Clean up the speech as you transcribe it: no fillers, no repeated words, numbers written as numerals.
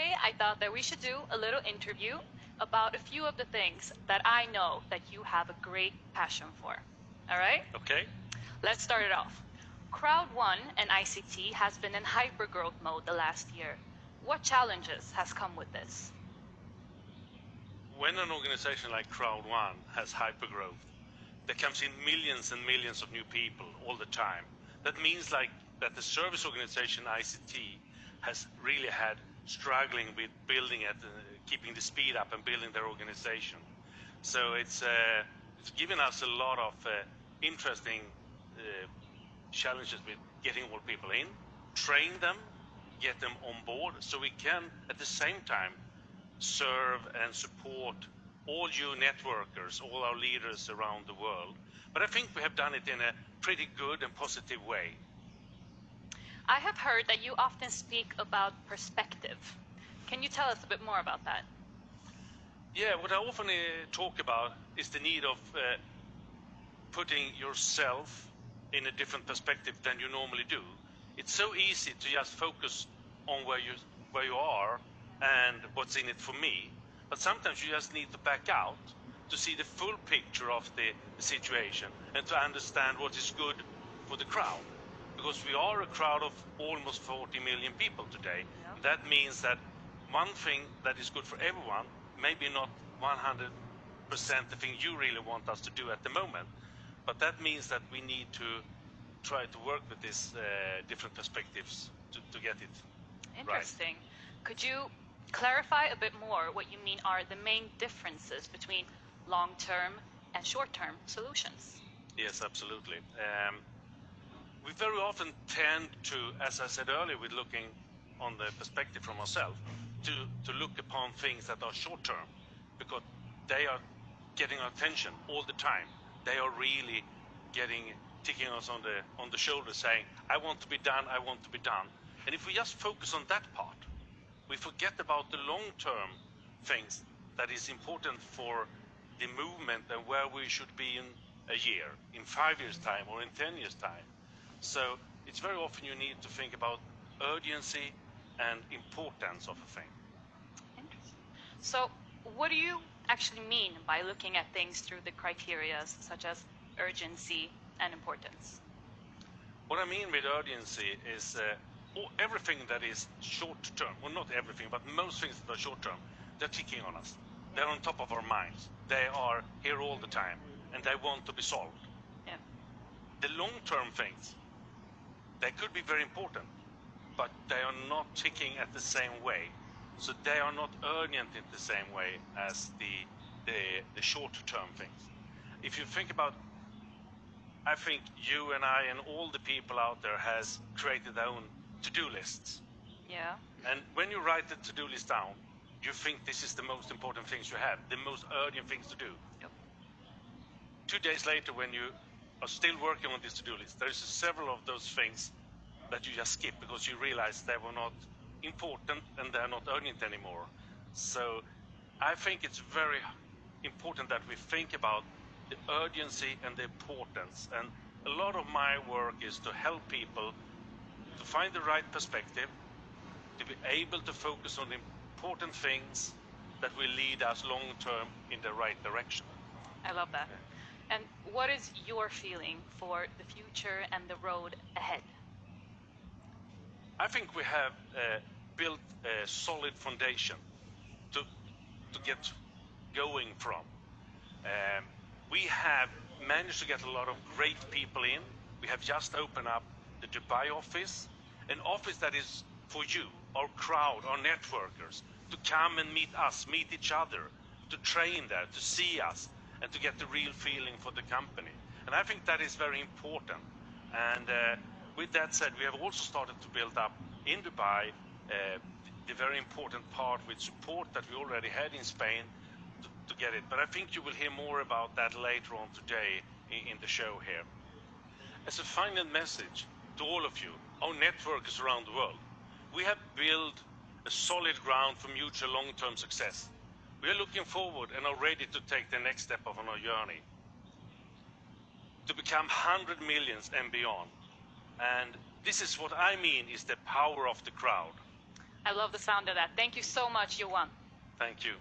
today I thought that we should do a little interview about a few of the things that I know that you have a great passion for. All right? Okay. Let's start it off. CROWD1 and ICT has been in hypergrowth mode the last year. What challenges has come with this? When an organization like CROWD1 has hypergrowth, there comes in millions and millions of new people all the time. That means that the service organization ICT has really had struggling with building it, keeping the speed up and building their organization. So it's given us a lot of interesting challenges with getting all people in, train them, get them on board, so we can at the same time serve and support all you networkers, all our leaders around the world. But I think we have done it in a pretty good and positive way. I have heard that you often speak about perspective. Can you tell us a bit more about that? Yeah, what I often talk about is the need of putting yourself in a different perspective than you normally do. It's so easy to just focus on where you are and what's in it for me. But sometimes you just need to back out to see the full picture of the situation and to understand what is good for the crowd. Because we are a crowd of almost 40 million people today. Yep. That means that one thing that is good for everyone, maybe not 100% the thing you really want us to do at the moment, but that means that we need to try to work with these different perspectives to get it Interesting. right. Could you clarify a bit more what you mean are the main differences between long-term and short-term solutions? Yes, absolutely. We very often tend to, as I said earlier, with looking on the perspective from ourselves, to look upon things that are short-term, because they are getting our attention all the time. They are really ticking us on the shoulder, saying, I want to be done, I want to be done. And if we just focus on that part, we forget about the long-term things that is important for the movement and where we should be in a year, in 5 years' time, or in 10 years' time. So it's very often you need to think about urgency and importance of a thing. Interesting. So what do you actually mean by looking at things through the criteria such as urgency and importance? What I mean with urgency is everything that is short term, well, not everything, but most things that are short term, they're ticking on us. They're on top of our minds. They are here all the time, and they want to be solved. Yeah. The long-term things, they could be very important, but they are not ticking at the same way. So they are not urgent in the same way as the short-term things. If you think about, I think you and I and all the people out there has created their own to-do lists. Yeah. And when you write the to-do list down, you think this is the most important things you have, the most urgent things to do. Yep. 2 days later, when you are still working on this to-do list, there's several of those things that you just skip because you realize they were not important and they're not urgent anymore. So I think it's very important that we think about the urgency and the importance. And a lot of my work is to help people to find the right perspective, to be able to focus on important things that will lead us long-term in the right direction. I love that. And what is your feeling for the future and the road ahead? I think we have built a solid foundation to get going from. We have managed to get a lot of great people in. We have just opened up the Dubai office, an office that is for you, our crowd, our networkers, to come and meet us, meet each other, to train there, to see us, and to get the real feeling for the company. And I think that is very important. And with that said, we have also started to build up in Dubai the very important part with support that we already had in Spain to get it. But I think you will hear more about that later on today in the show here. As a final message to all of you, our networkers around the world, we have built a solid ground for mutual long-term success. We are looking forward and are ready to take the next step of our journey to become 100 millions and beyond. And this is what I mean is the power of the crowd. I love the sound of that. Thank you so much, Johan. Thank you.